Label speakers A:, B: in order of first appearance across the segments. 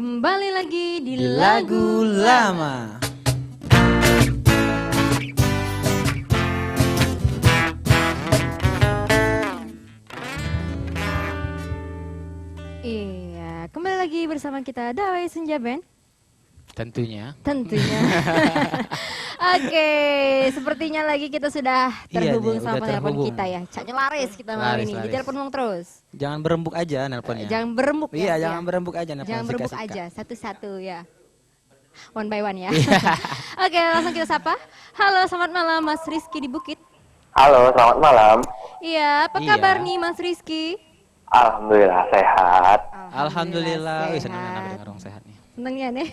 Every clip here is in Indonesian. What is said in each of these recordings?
A: Kembali lagi di
B: Di
A: lagu
B: lagu lama.
A: Iya, kembali lagi bersama kita Dawei Senja Band.
B: Tentunya.
A: Tentunya. Oke, sepertinya lagi kita sudah terhubung
B: nih,
A: sama
B: udah
A: penelpon
B: terhubung.
A: kita ya. Caknya laris kita malam ini.
B: Laris.
A: Ditelepon dong terus.
B: Jangan berembuk aja nelponnya.
A: Jangan berembuk ya.
B: Iya, jangan berembuk aja nelpon.
A: Jangan berembuk
B: Sika-sika.
A: aja, satu-satu ya. One by one ya.
B: Iya.
A: Oke, langsung kita sapa. Halo, selamat malam Mas Rizky di Bukit.
C: Halo, selamat malam.
A: Iya, apa
B: Iya.
A: kabar nih Mas Rizky?
C: Alhamdulillah sehat.
B: Alhamdulillah. Wih, senang
A: sehat.
B: dengar orang sehat nih.
A: Seneng ya nih.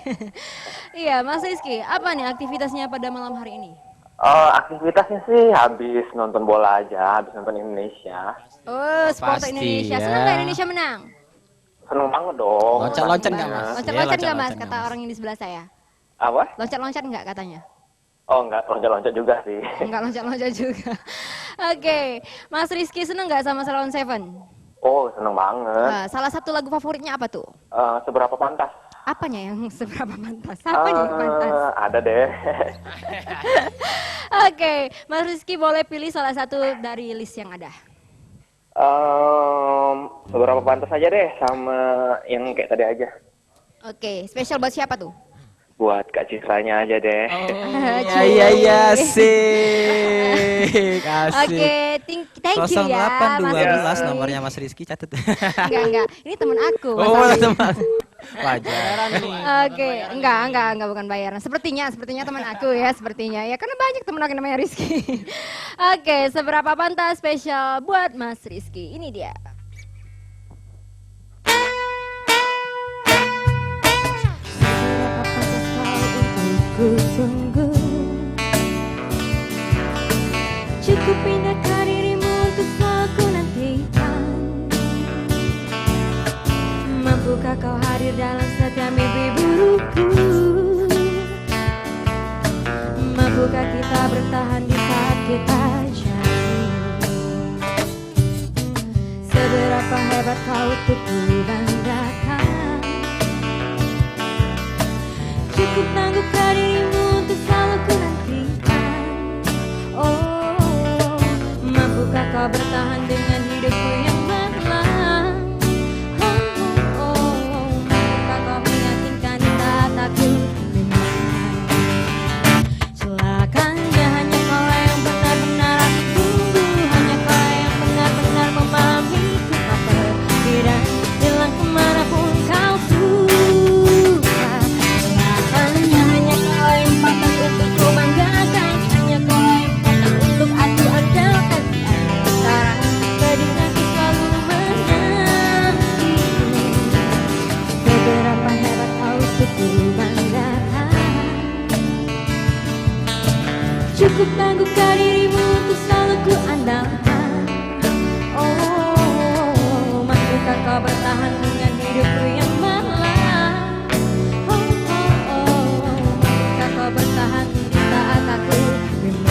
A: Iya, Mas Rizky, apa nih aktivitasnya pada malam hari ini?
C: Aktivitasnya sih habis nonton bola aja, habis nonton Indonesia.
A: Oh, supporter
B: Pasti,
A: Indonesia.
B: ya.
A: Senang nggak Indonesia menang?
C: Seneng banget dong.
B: Loncat-loncat
A: Seneng
B: nggak,
A: banget.
B: Mas?
A: Loncat-loncat
B: Iya,
A: nggak Mas?
B: loncat-loncat
A: Kata
B: nggak,
A: orang yang di sebelah saya.
C: Apa?
A: Loncat-loncat nggak katanya?
C: Oh, enggak, loncat-loncat juga sih.
A: Nggak loncat-loncat juga. Oke, Mas Rizky seneng nggak sama Salon Seven?
C: Oh, seneng banget.
A: Salah satu lagu favoritnya apa tuh?
C: Seberapa pantas?
A: Apanya yang seberapa pantas? Apanya yang pantas?
C: Ada deh.
A: Oke, Mas Rizky boleh pilih salah satu dari list yang ada.
C: Seberapa pantas aja deh sama yang kayak tadi aja.
A: Oke, spesial buat siapa tuh?
C: Buat Kak Citranya aja deh.
B: Oh, iya, asik. Asik.
A: Oke, thank you ya. Mas
B: 0812
A: Rizky.
B: nomornya Mas Rizky, catat.
A: Enggak. Ini temen aku. Mas
B: Oh,
A: Aldi.
B: teman. Wajar nih.
A: Oke, enggak bukan bayaran. Sepertinya teman aku ya, sepertinya ya. Karena banyak temen aku yang namanya Rizky. Oke, seberapa pantas spesial buat Mas Rizky. Ini dia. Seberapa pantas kau untukku tunggu. Cukup pindahkan dirimu untuk selalu ku nantikan. Mampukah kau hadir dalam setiap mimpi burukku? Mampukah kita bertahan di saat kita jatuh? Seberapa hebat kau untuk ku banggakan? Cukup tangguhkan dirimu untuk selalu ku nantikan. Oh, mampukah kau bertahan dengan hidupku yang malang? Mampukah kau meyakinkan di saat aku lemah? Celakanya hanya kau yang benar-benar aku tunggu. Hanya kau yang benar-benar memahamiku. Tak pergi dan hilang kemanapun kau suka. Celakanya hanya kau yang patut untuk ku banggakan. Hanya kau yang patut untuk aku andalkan. Antara pedihku selalu menanti. Seberapa hebat kau untuk ku banggakan. Cukup tangguhkan dirimu untuk selalu ku andalkan. Oh, mampukah kau bertahan dengan hidupku yang malang? Mampukah kau bertahan di saat aku lemah?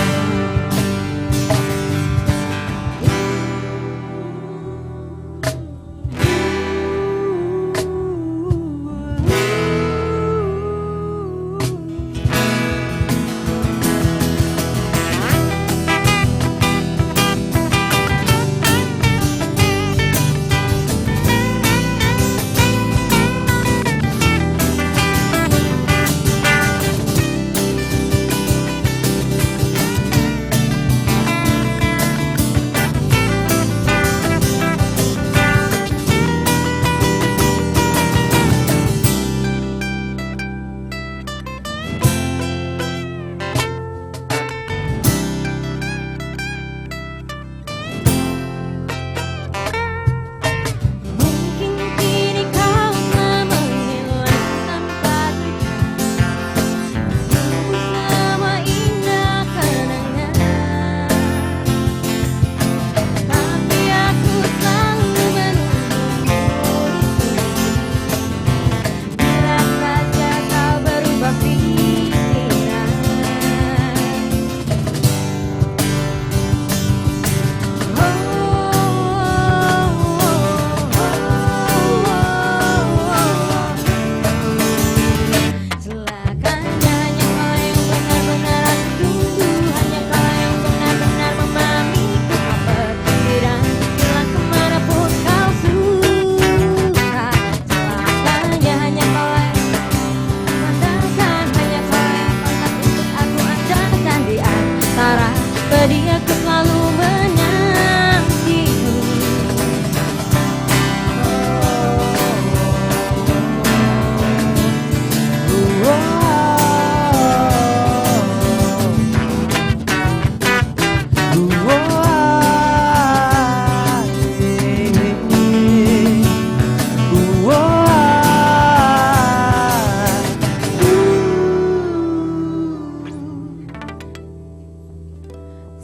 A: sedih aku selalu menantimu.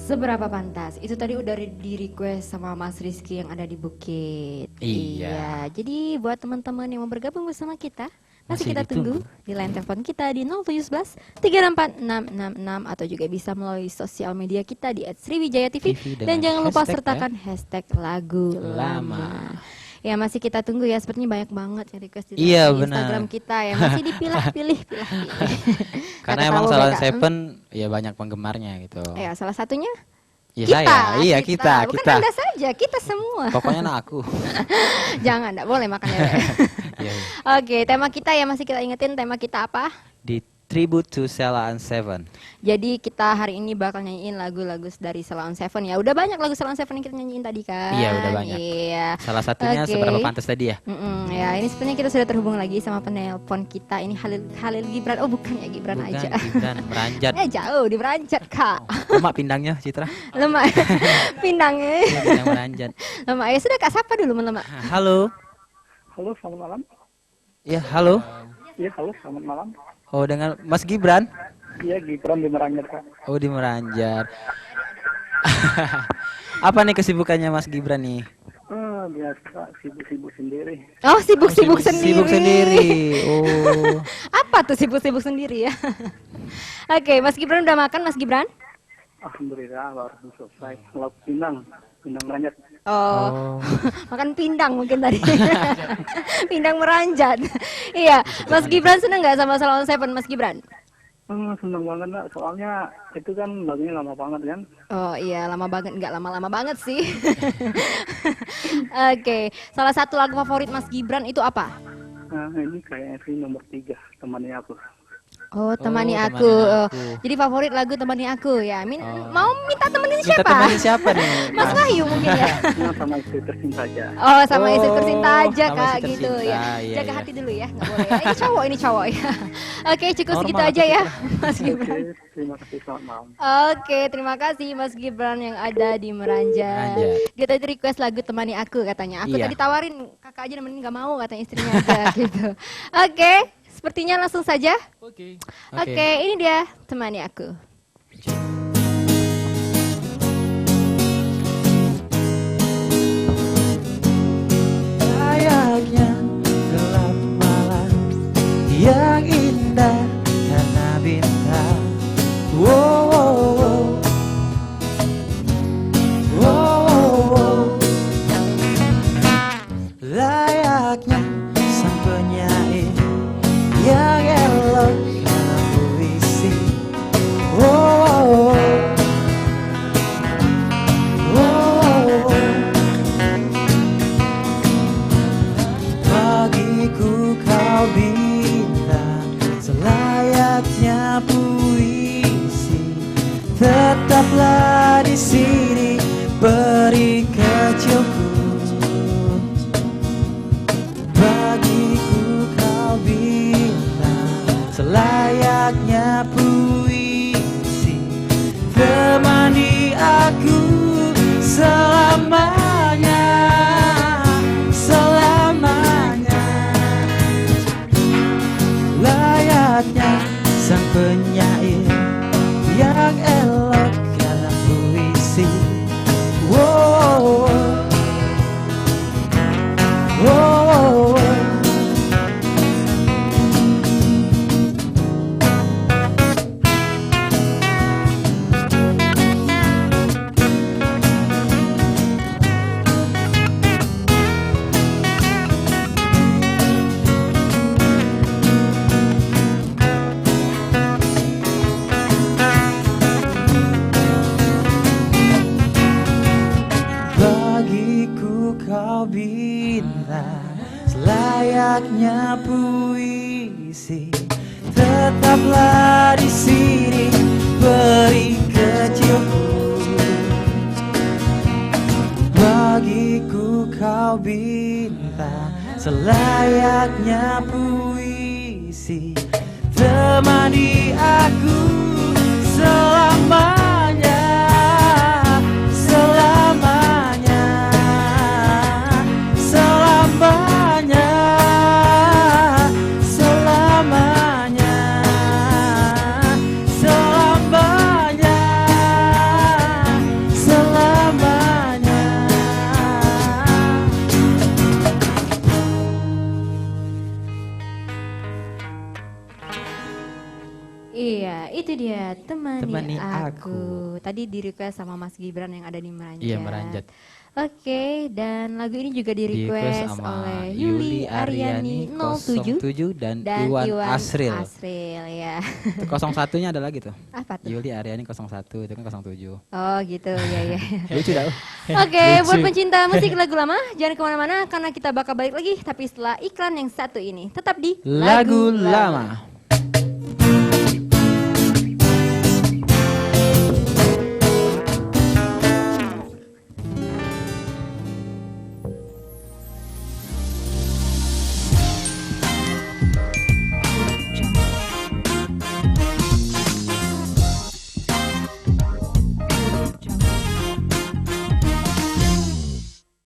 A: Seberapa pantas? Itu tadi udah di request sama Mas Rizky yang ada di Bukit.
B: Iya.
A: Jadi buat teman-teman yang mau bergabung bersama kita, masih
B: Masih
A: kita tunggu di line telepon kita di 0711 364 666 atau juga bisa melalui sosial media kita di @sriwijaya.tv dan jangan lupa sertakan hashtag lagu lama. Ya masih kita tunggu ya, sepertinya banyak banget yang request di Instagram kita ya, masih dipilah-pilih.
B: Karena emang Salon Seven ya banyak penggemarnya gitu.
A: Ya salah satunya
B: Ya
A: kita,
B: saya, iya kita.
A: Bukan Anda saja, kita semua.
B: Pokoknya aku.
A: Jangan, enggak boleh makan ya.
B: Iya.
A: Oke, tema kita ya masih kita ingetin, tema kita apa?
B: Di Tribute to Salon Seven.
A: Jadi kita hari ini bakal nyanyiin lagu-lagu dari Salon Seven ya. Udah banyak lagu Salon Seven yang kita nyanyiin tadi kan?
B: Iya, udah banyak.
A: Iya.
B: Salah satunya Seberapa Pantas tadi ya?
A: Ya, ini sebenarnya kita sudah terhubung lagi sama penelpon kita. Ini Halil Gibran. Oh, bukan ya, Gibran
B: Bukan,
A: aja.
B: Gibran, Meranjat.
A: Jauh di Meranjat, Kak.
B: Lemak pindangnya, Citra.
A: Lemak pindangnya.
B: Pindang Meranjat.
A: Lemak ya sudah Kak, sapa dulu lemak.
B: Halo.
D: Halo, selamat malam.
B: Ya, halo.
D: Iya, halo, selamat malam.
B: Oh, dengan Mas Gibran?
D: Iya, Gibran di Merangir, Kak.
B: Oh, di Meranjat. Apa nih kesibukannya Mas Gibran nih?
D: Biasa, sibuk-sibuk sendiri.
A: Oh, sibuk-sibuk sendiri.
B: Sibuk sendiri. Oh.
A: Apa tuh sibuk-sibuk sendiri ya? Oke, Mas Gibran udah makan, Mas Gibran?
D: Alhamdulillah, baru selesai. Lauk Pinang Merangir.
A: Oh. Makan pindang mungkin tadi. Pindang Meranjat. Iya, Mas Gibran seneng nggak sama Salon Seven, Mas Gibran?
D: Seneng banget, Nak. Soalnya itu kan lagunya lama banget kan.
A: Oh iya, lama banget, nggak lama-lama banget sih. Oke, salah satu lagu favorit Mas Gibran itu apa?
D: Nah, ini kayaknya sih nomor 3, temannya aku.
A: Oh, temani
B: Oh,
A: aku.
B: Temani
A: Oh,
B: Aku.
A: jadi favorit lagu temani aku ya. Mau minta temenin
B: Minta
A: siapa?
B: temenin siapa nih?
A: Mas Wahyu mungkin ya.
D: Nah, sama istri tercinta aja.
A: Oh, sama istri
B: Oh,
A: tercinta aja
B: sama
A: Kak
B: istri
A: gitu
B: tercinta,
A: ya.
B: iya,
A: Jaga
B: iya.
A: hati dulu ya, nggak boleh. Ini cowok ya. Oke, cukup
B: Normal
A: segitu
B: atau
A: aja ya,
B: tidak?
A: Mas
D: Oke,
A: Gibran.
D: terima kasih, selamat malam.
A: Oke, terima kasih Mas Gibran yang ada di Meranjat.
B: Meranjat.
A: Dia tadi request lagu temani aku katanya. Aku
B: Iya.
A: tadi tawarin kakak aja nemenin nggak mau katanya istrinya aja gitu. Oke, sepertinya langsung saja.
B: Oke.
A: Oke, ini dia temani aku.
B: Layaknya gelap malam yang indah karena bintang. Wow, wow, wow. Wow, wow, wow. Layaknya sang penyair yang elok karena puisi. Wow, wow, wow. Wow, wow. Bagiku kau bintang selayaknya puisi. Tetaplah di sini beri kecilku. Bagiku kau bintang selayaknya puisi. Temani aku selamanya, selamanya. Layaknya sang penyair yang elok karena puisi. Wow, wow, wow. Bagiku kau bintang selayaknya puisi. Tetaplah di sini beri kecilku. kata selayaknya puisi, temani aku selamanya, selamanya, selamanya, selamanya, selamanya, selamanya.
A: Iya, itu dia temani,
B: Temani
A: aku.
B: Aku.
A: Tadi di request sama Mas Gibran yang ada di Meranjat.
B: Iya, Meranjat.
A: Oke, dan lagu ini juga di
B: Di-request
A: request
B: sama
A: oleh
B: Yuli Aryani
A: 07
B: 07 dan Iwan Asril.
A: Asril ya.
B: Itu 01-nya ada lagi tuh.
A: Apa tuh?
B: Yuli Aryani 01, itu kan 07.
A: Oh gitu, ya ya.
B: Lucu dah.
A: Oke, buat
B: Lucu.
A: pencinta musik lagu lama, jangan kemana-mana karena kita bakal balik lagi. Tapi setelah iklan yang satu ini, tetap di
B: Lagu lama.